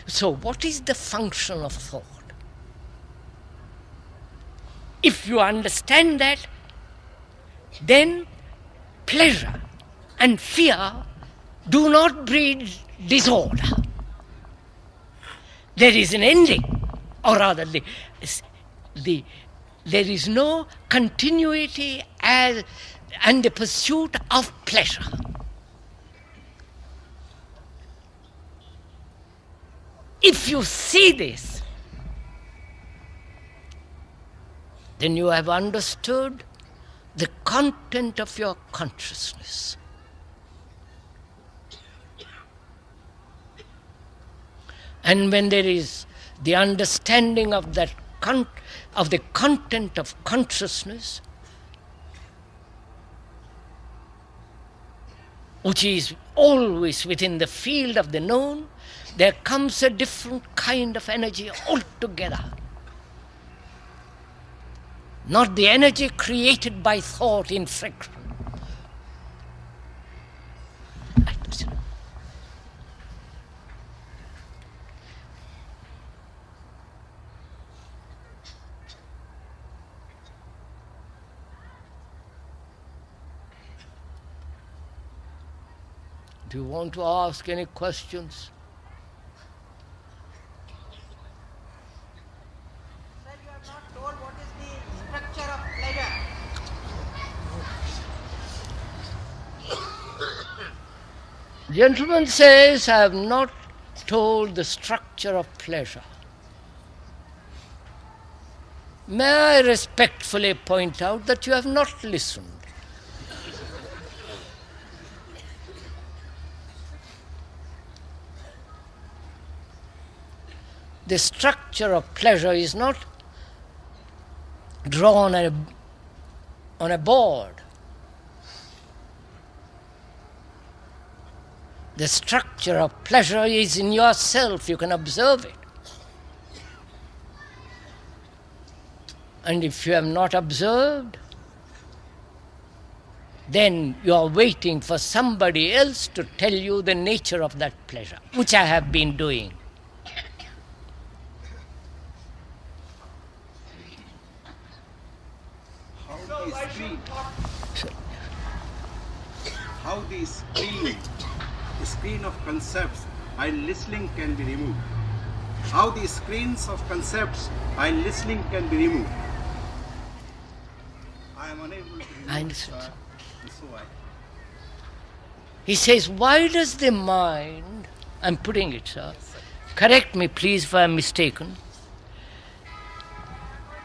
So what is the function of thought? If you understand that, then pleasure and fear do not breed disorder. There is an ending, or rather there is no continuity and the pursuit of pleasure. If you see this, then you have understood the content of your consciousness. And when there is the understanding of that of the content of consciousness, which is always within the field of the known, there comes a different kind of energy altogether. Not the energy created by thought in friction. Do you want to ask any questions? Sir, you have not told what is the structure of pleasure. Gentleman says, I have not told the structure of pleasure. May I respectfully point out that you have not listened. The structure of pleasure is not drawn on a board. The structure of pleasure is in yourself. You can observe it. And if you have not observed, then you are waiting for somebody else to tell you the nature of that pleasure, which I have been doing. How the screen of concepts and listening can be removed. How the screens of concepts and listening can be removed. I am unable to remove. I understand. So He says, why does the mind, I'm putting it, sir, correct me please if I am mistaken,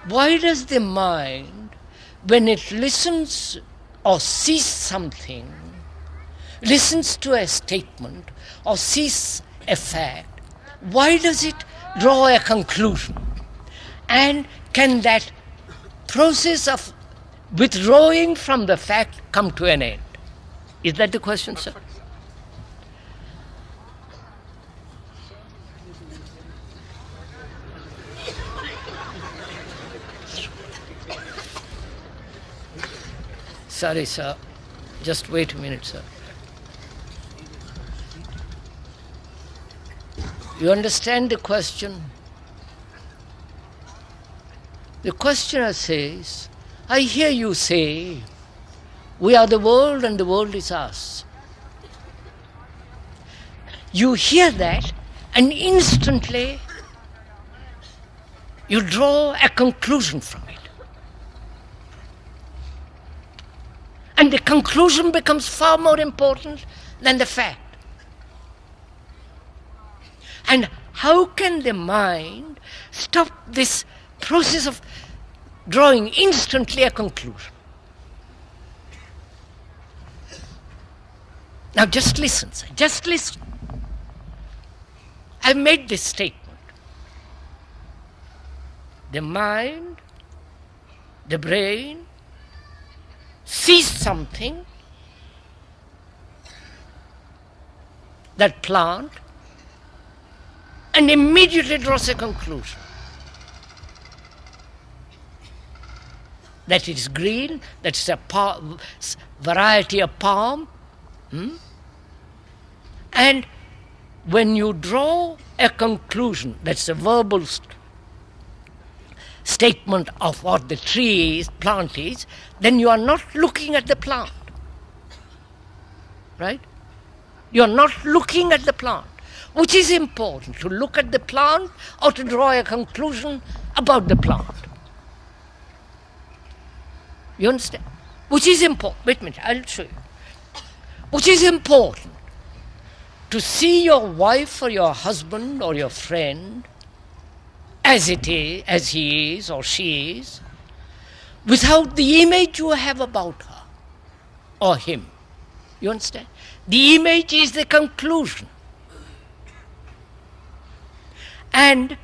why does the mind, when it listens or sees something, listens to a statement or sees a fact, why does it draw a conclusion? And can that process of withdrawing from the fact come to an end? Is that the question, sir? Sorry, sir. Just wait a minute, sir. You understand the question? The questioner says, I hear you say, we are the world and the world is us. You hear that and instantly you draw a conclusion from it. And the conclusion becomes far more important than the fact. And how can the mind stop this process of drawing instantly a conclusion? Now just listen, sir, just listen. I've made this statement. The mind, the brain, sees something, that plant, and immediately draws a conclusion. That it is green, that it's a variety of palm. And when you draw a conclusion, that's a verbal statement of what the tree is, plant is, then you are not looking at the plant. Right? You are not looking at the plant. Which is important, to look at the plant or to draw a conclusion about the plant? You understand? Which is important. Wait a minute, I'll show you. Which is important, to see your wife or your husband or your friend as it is, as he is or she is, without the image you have about her or him. You understand? The image is the conclusion. And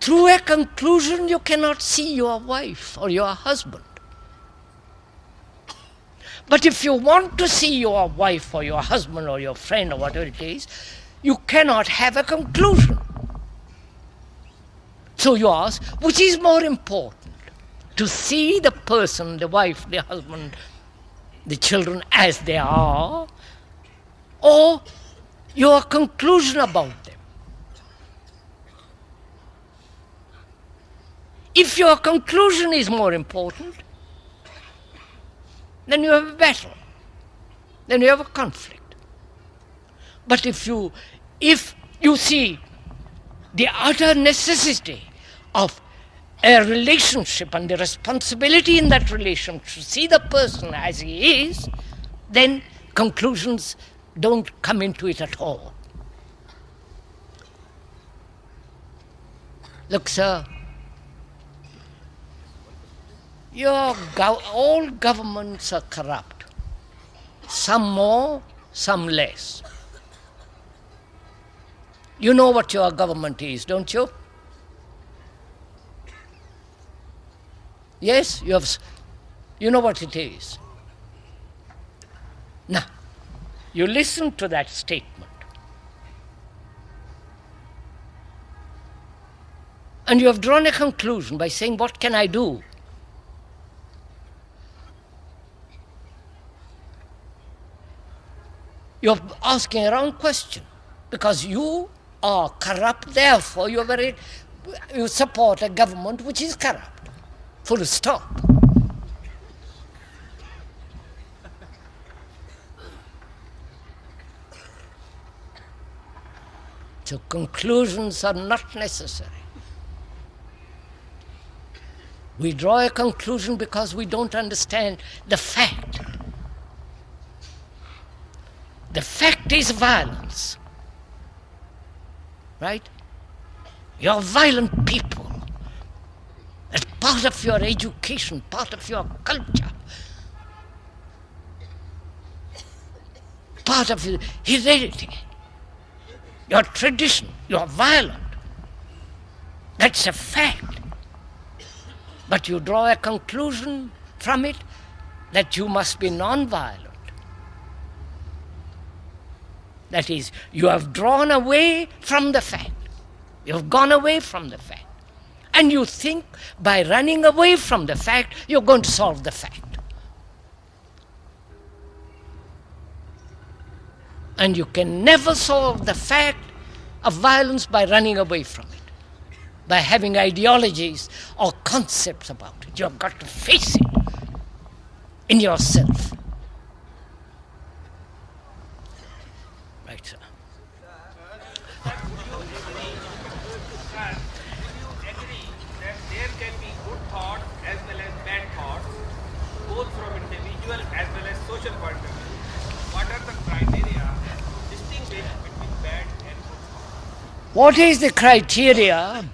through a conclusion you cannot see your wife or your husband. But if you want to see your wife or your husband or your friend or whatever it is, you cannot have a conclusion. So you ask, which is more important? To see the person, the wife, the husband, the children as they are, or your conclusion about them? If your conclusion is more important, then you have a battle. Then you have a conflict. But if you see the utter necessity of a relationship and the responsibility in that relationship to see the person as he is, then conclusions don't come into it at all. Look, sir, all governments are corrupt. Some more, some less. You know what your government is, don't you? Yes, you know what it is. Now, you listen to that statement. And you have drawn a conclusion by saying, what can I do? You're asking a wrong question, because you are corrupt, therefore you support a government which is corrupt. Full stop. So conclusions are not necessary. We draw a conclusion because we don't understand the fact. The fact is violence. Right? You're violent people. That's part of your education, part of your culture, part of your heredity, your tradition. You're violent. That's a fact. But you draw a conclusion from it that you must be non-violent. That is, you have drawn away from the fact. You have gone away from the fact. And you think by running away from the fact, you're going to solve the fact. And you can never solve the fact of violence by running away from it, by having ideologies or concepts about it. You've got to face it in yourself. Right, sir. Agree that there can be good thought as well as bad thoughts, both from individual as well as social point of view. What are the criteria to distinguish between bad and good thought? What is the criteria,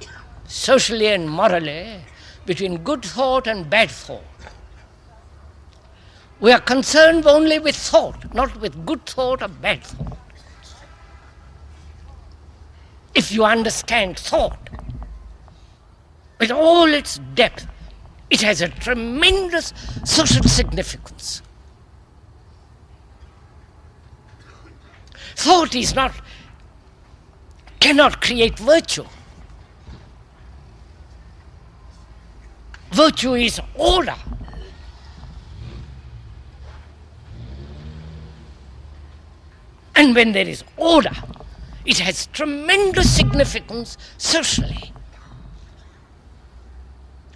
socially and morally, between good thought and bad thought? We are concerned only with thought, not with good thought or bad thought. If you understand thought, with all its depth, it has a tremendous social significance. Thought cannot create virtue. Virtue is order. And when there is order, it has tremendous significance socially,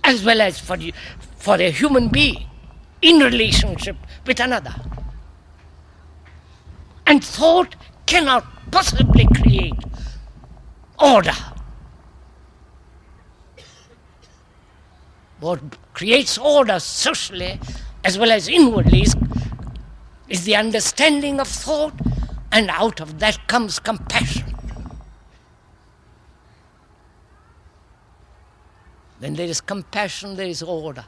as well as for a human being in relationship with another. And thought cannot possibly create order. What creates order socially as well as inwardly is the understanding of thought, and out of that comes compassion. When there is compassion, there is order.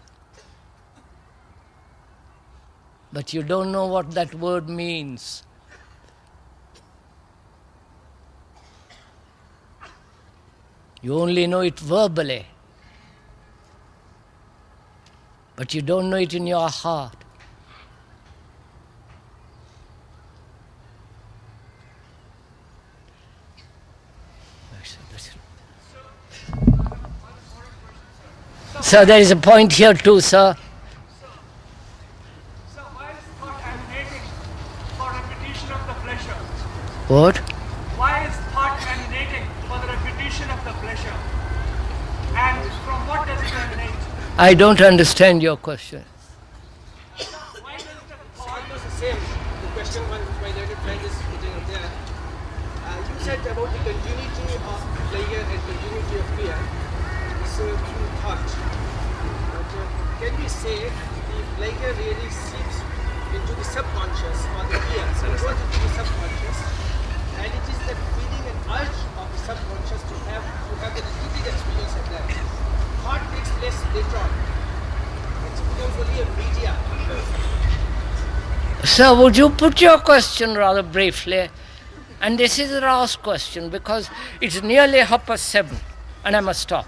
But you don't know what that word means. You only know it verbally, but you don't know it in your heart. So there is a point here too, sir. So why is thought emanating for repetition of the pleasure? What? Why is thought emanating for the repetition of the pleasure? And from what does it emanate? I don't understand your question. Why does the thought... Almost the same. The question one which my learned friend is putting up there. You said about the continuity of pleasure and continuity of fear. So through thought. Can we say the pleasure really seeps into the subconscious or the fear? So it goes into the subconscious, and it is the feeling and urge of the subconscious to have the repeated experience of that. Thought takes place later on. It becomes only a media. Sir, would you put your question rather briefly? And this is the last question because it's nearly 7:30 and I must stop.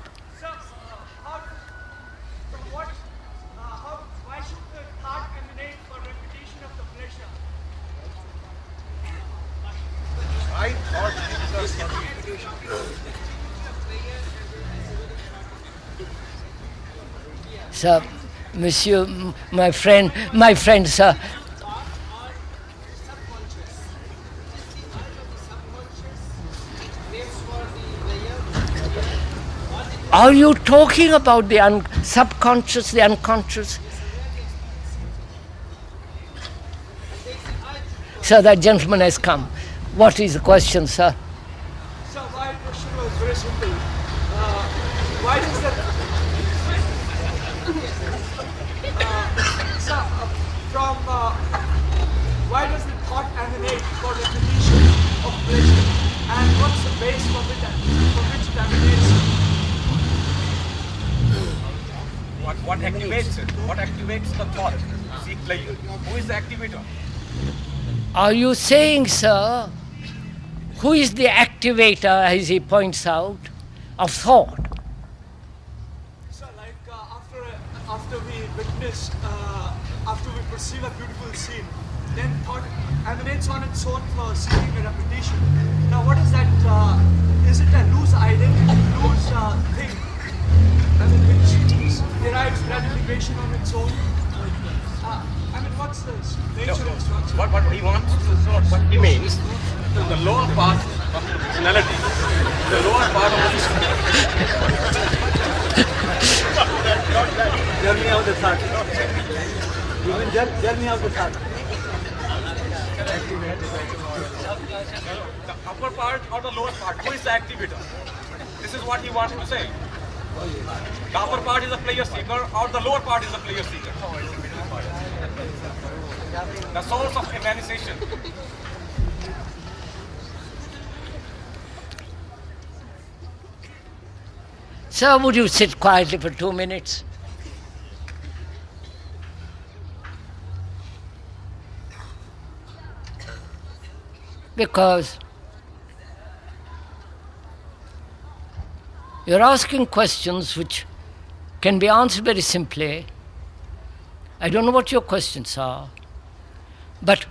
Why should the thought emanate for repetition of the pleasure? I thought it was repetition. Sir, monsieur, my friend, sir. Are you talking about the subconscious, the unconscious? Sir, that gentleman has come. What is the question, sir? So my question was very simple. Why does the why does the thought emanate for repetition of pleasure? And what's the base for which it emanates? What activates it? What activates the thought? Seek pleasure. Who is the activator? Are you saying, sir, who is the activator, as he points out, of thought? So like after we witness, after we perceive a beautiful scene, then thought emanates on its own for seeking a repetition. Now what is that? Is it a loose idea, loose thing? nation on its own? I mean, what's the nature and structure? What he wants to know, what he means, the lower part of the personality, the lower part of the Tell me how the thought. You will tell me how the thought. the upper part or the lower part, who is the activator? This is what he wants to say. The upper part is a player seeker or the lower part is a player seeker. The source of emanation. Sir, would you sit quietly for 2 minutes? Because you're asking questions which can be answered very simply. I don't know what your questions are, but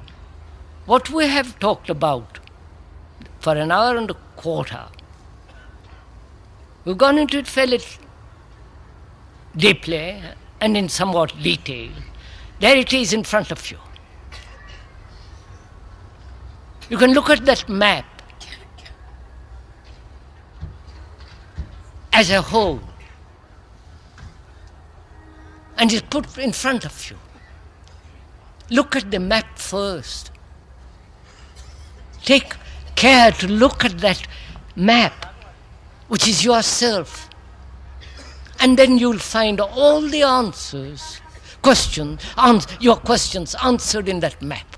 what we have talked about for an hour and a quarter, we've gone into it fairly deeply and in somewhat detail. There it is in front of you. You can look at that map as a whole and it's put in front of you. Look at the map first. Take care to look at that map, which is yourself. And then you'll find all the answers, your questions answered in that map.